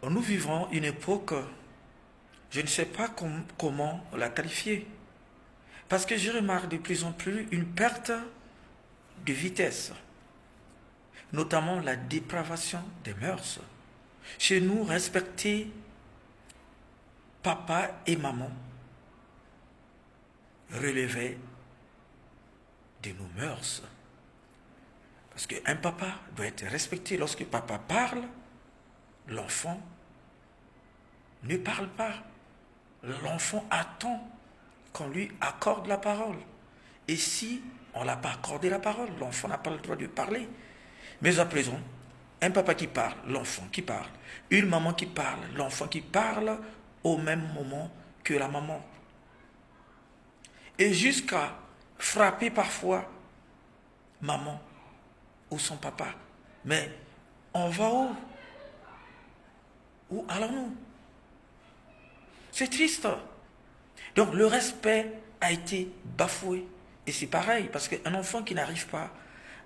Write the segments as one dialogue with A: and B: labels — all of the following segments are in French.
A: Nous vivons une époque, je ne sais pas comment la qualifier, parce que je remarque de plus en plus une perte de vitesse, notamment la dépravation des mœurs. Chez nous, respecter papa et maman relevait de nos mœurs. Parce qu'un papa doit être respecté. Lorsque papa parle, l'enfant ne parle pas. L'enfant attend qu'on lui accorde la parole. Et si on ne l'a pas accordé la parole, l'enfant n'a pas le droit de parler. Mais à présent, un papa qui parle, l'enfant qui parle. Une maman qui parle, l'enfant qui parle au même moment que la maman. Et jusqu'à frapper parfois maman ou son papa. Mais on va où? Où allons-nous? C'est triste. Donc le respect a été bafoué. Et c'est pareil, parce qu'un enfant qui n'arrive pas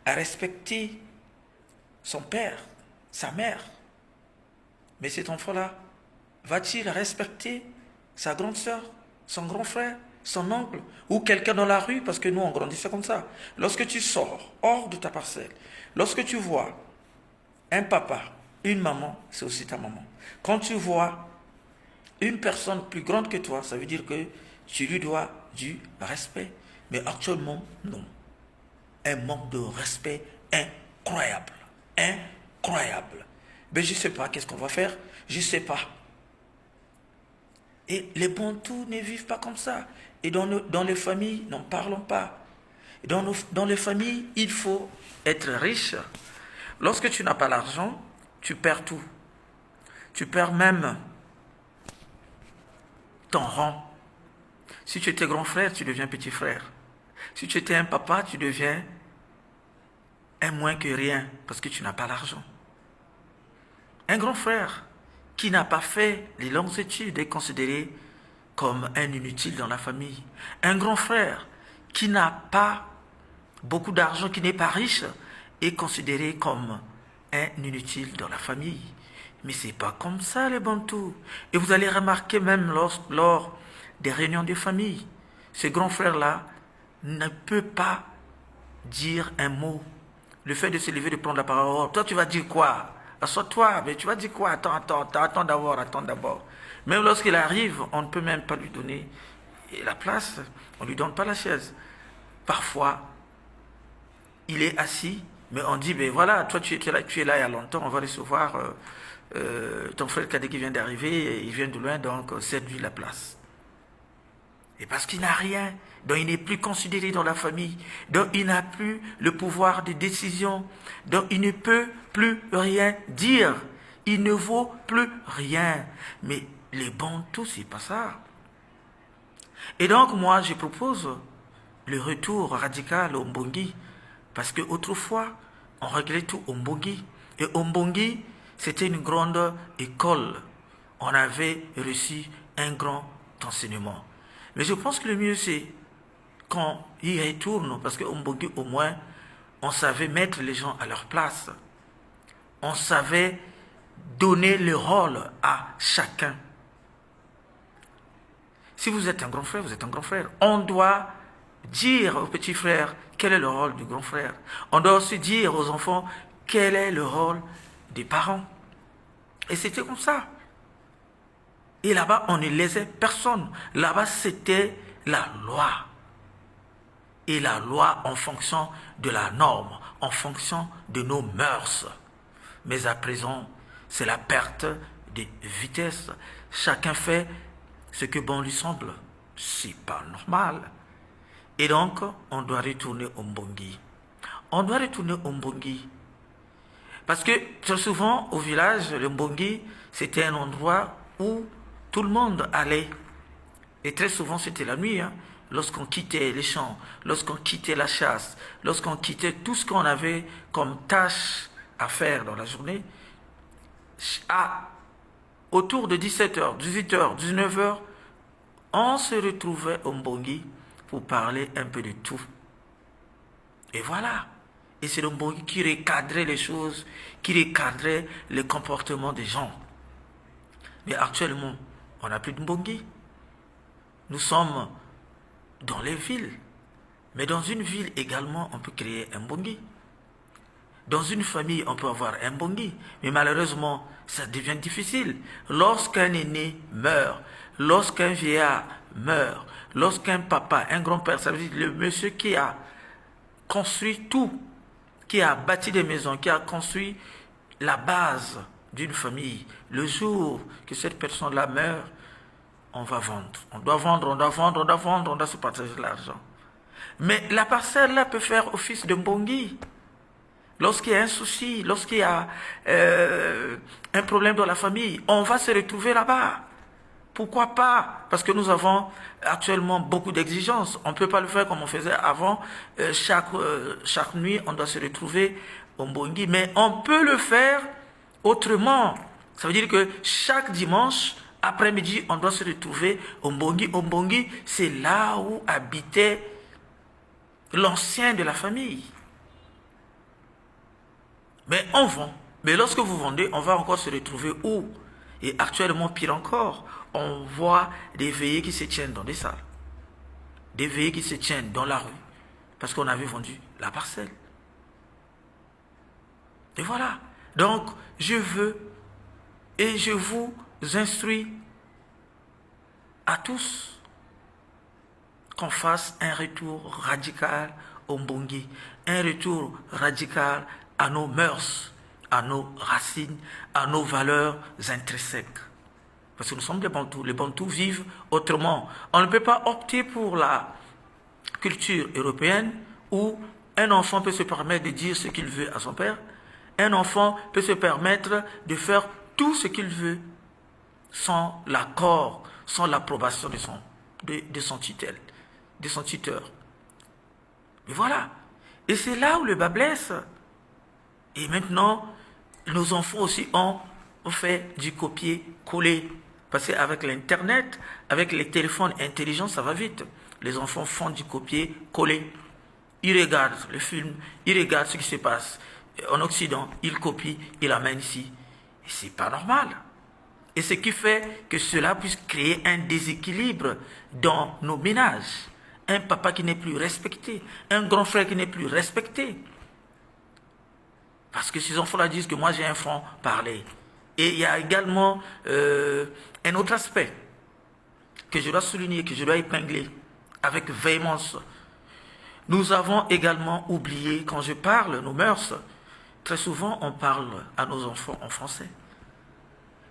A: à respecter son père, sa mère, mais cet enfant-là, va-t-il respecter sa grande sœur, son grand frère, son oncle, ou quelqu'un dans la rue? Parce que nous, on grandissait comme ça. Lorsque tu sors hors de ta parcelle, lorsque tu vois un papa, une maman, c'est aussi ta maman. Quand tu vois une personne plus grande que toi, ça veut dire que tu lui dois du respect. Mais actuellement, non. Un manque de respect incroyable. Incroyable. Mais je ne sais pas qu'est-ce qu'on va faire. Je ne sais pas. Et les Bantous ne vivent pas comme ça. Et dans les familles, n'en parlons pas. Dans les familles, il faut être riche. Lorsque tu n'as pas l'argent, tu perds tout. Tu perds même ton rang. Si tu étais grand frère, tu deviens petit frère. Si tu étais un papa, tu deviens un moins que rien parce que tu n'as pas l'argent. Un grand frère qui n'a pas fait les longues études est considéré comme un inutile dans la famille. Un grand frère qui n'a pas beaucoup d'argent, qui n'est pas riche, est considéré comme un inutile dans la famille. Mais c'est pas comme ça les Bantous. Et vous allez remarquer même lors des réunions de famille, ce grand frère-là ne peut pas dire un mot. Le fait de se lever, de prendre la parole, oh, toi tu vas dire quoi? Assois-toi, mais tu vas dire quoi? Attends d'abord. Même lorsqu'il arrive, on ne peut même pas lui donner la place, on ne lui donne pas la chaise. Parfois, il est assis, mais on dit, ben voilà, toi tu es là il y a longtemps, on va recevoir ton frère cadet qui vient d'arriver, il vient de loin, donc cède-lui la place. Et parce qu'il n'a rien, donc il n'est plus considéré dans la famille, donc il n'a plus le pouvoir de décision, donc il ne peut plus rien dire, il ne vaut plus rien. Mais les Bantous, c'est pas ça. Et donc moi, je propose le retour radical au Mbongi, parce qu'autrefois, on réglait tout au Mbongi. Et au Mbongi, c'était une grande école. On avait reçu un grand enseignement. Mais je pense que le mieux, c'est qu'on y retourne, parce qu'au Mbongi, au moins, on savait mettre les gens à leur place. On savait donner le rôle à chacun. Si vous êtes un grand frère, vous êtes un grand frère. On doit dire aux petits frères quel est le rôle du grand frère. On doit aussi dire aux enfants quel est le rôle des parents. Et c'était comme ça. Et là-bas, on ne lésait personne. Là-bas, c'était la loi. Et la loi en fonction de la norme, en fonction de nos mœurs. Mais à présent, c'est la perte de vitesse. Chacun fait ce que bon lui semble. C'est pas normal. Et donc, on doit retourner au Mbongi. On doit retourner au Mbongi. Parce que très souvent, au village, le Mbongi, c'était un endroit où tout le monde allait. Et très souvent, c'était la nuit, hein, lorsqu'on quittait les champs, lorsqu'on quittait la chasse, lorsqu'on quittait tout ce qu'on avait comme tâche à faire dans la journée. Autour de 17h, 18h, 19h, on se retrouvait au Mbongi pour parler un peu de tout. Et voilà. Et c'est le Mbongi qui recadrait les choses, qui recadrait le comportement des gens. Mais actuellement, on n'a plus de Mbongi. Nous sommes dans les villes. Mais dans une ville également, on peut créer un Mbongi. Dans une famille, on peut avoir un Mbongi. Mais malheureusement, ça devient difficile. Lorsqu'un aîné meurt, lorsqu'un vieillard meurt, lorsqu'un papa, un grand-père, ça veut dire le monsieur qui a construit tout, qui a bâti des maisons, qui a construit la base d'une famille, le jour que cette personne-là meurt, on va vendre. On doit vendre, on doit vendre, on doit vendre, on doit se partager l'argent. Mais la parcelle-là peut faire office de Mbongi. Lorsqu'il y a un souci, lorsqu'il y a un problème dans la famille, on va se retrouver là-bas. Pourquoi pas? Parce que nous avons actuellement beaucoup d'exigences. On ne peut pas le faire comme on faisait avant. Chaque nuit, on doit se retrouver au Mbongi. Mais on peut le faire autrement. Ça veut dire que chaque dimanche, après-midi, on doit se retrouver au Mbongi. Au Mbongi, c'est là où habitait l'ancien de la famille. Mais on vend. Mais lorsque vous vendez, on va encore se retrouver où? Et actuellement, pire encore, on voit des veillées qui se tiennent dans des salles. Des veillées qui se tiennent dans la rue. Parce qu'on avait vendu la parcelle. Et voilà. Donc, je veux et je vous instruis à tous qu'on fasse un retour radical au Mbongi. Un retour radical à nos mœurs, à nos racines, à nos valeurs intrinsèques. Parce que nous sommes des Bantous. Les Bantous vivent autrement. On ne peut pas opter pour la culture européenne où un enfant peut se permettre de dire ce qu'il veut à son père. Un enfant peut se permettre de faire tout ce qu'il veut sans l'accord, sans l'approbation de son tuteur. Et voilà. Et c'est là où le bas blesse. Et maintenant, nos enfants aussi ont fait du copier-coller. Parce qu'avec l'Internet, avec les téléphones intelligents, ça va vite. Les enfants font du copier-coller. Ils regardent le film, ils regardent ce qui se passe en Occident, ils copient, ils l'amènent ici. Et c'est pas normal. Et ce qui fait que cela puisse créer un déséquilibre dans nos ménages. Un papa qui n'est plus respecté, un grand frère qui n'est plus respecté. Parce que ces enfants-là disent que moi j'ai un franc parler. Et il y a également un autre aspect que je dois souligner, que je dois épingler avec véhémence. Nous avons également oublié, quand je parle, nos mœurs, très souvent on parle à nos enfants en français.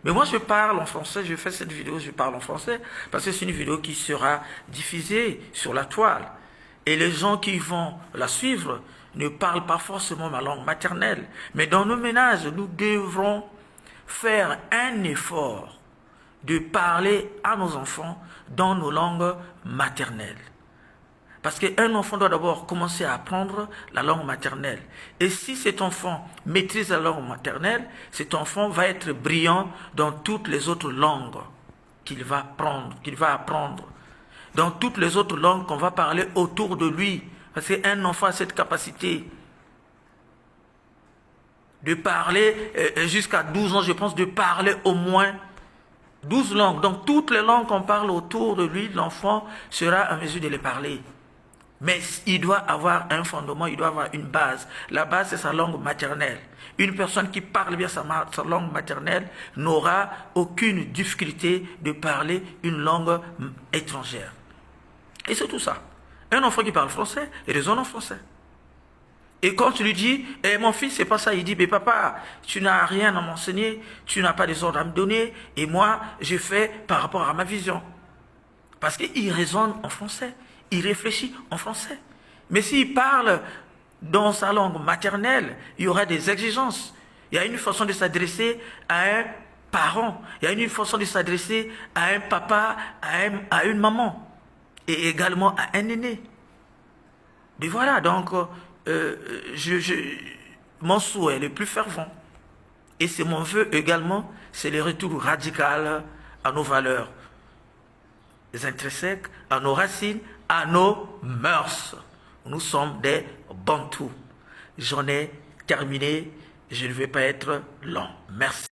A: Mais moi je parle en français, je fais cette vidéo, je parle en français, parce que c'est une vidéo qui sera diffusée sur la toile. Et les gens qui vont la suivre ne parlent pas forcément ma langue maternelle. Mais dans nos ménages, nous devrons faire un effort de parler à nos enfants dans nos langues maternelles. Parce qu'un enfant doit d'abord commencer à apprendre la langue maternelle. Et si cet enfant maîtrise la langue maternelle, cet enfant va être brillant dans toutes les autres langues qu'il va apprendre. Dans toutes les autres langues qu'on va parler autour de lui. Parce qu'un enfant a cette capacité de parler, jusqu'à 12 ans, je pense, de parler au moins 12 langues. Donc toutes les langues qu'on parle autour de lui, l'enfant sera en mesure de les parler. Mais il doit avoir un fondement, il doit avoir une base. La base, c'est sa langue maternelle. Une personne qui parle bien sa langue maternelle n'aura aucune difficulté de parler une langue étrangère. Et c'est tout ça. Un enfant qui parle français, il raisonne en français. Et quand tu lui dis, mon fils, c'est pas ça, il dit, mais papa, tu n'as rien à m'enseigner, tu n'as pas des ordres à me donner, et moi, je fais par rapport à ma vision. Parce qu'il raisonne en français, il réfléchit en français. Mais s'il parle dans sa langue maternelle, il y aura des exigences. Il y a une façon de s'adresser à un parent, il y a une façon de s'adresser à un papa, à une maman, et également à un aîné. Et voilà, donc, mon souhait le plus fervent, et c'est mon vœu également, c'est le retour radical à nos valeurs intrinsèques, à nos racines, à nos mœurs. Nous sommes des Bantous. J'en ai terminé, je ne vais pas être long. Merci.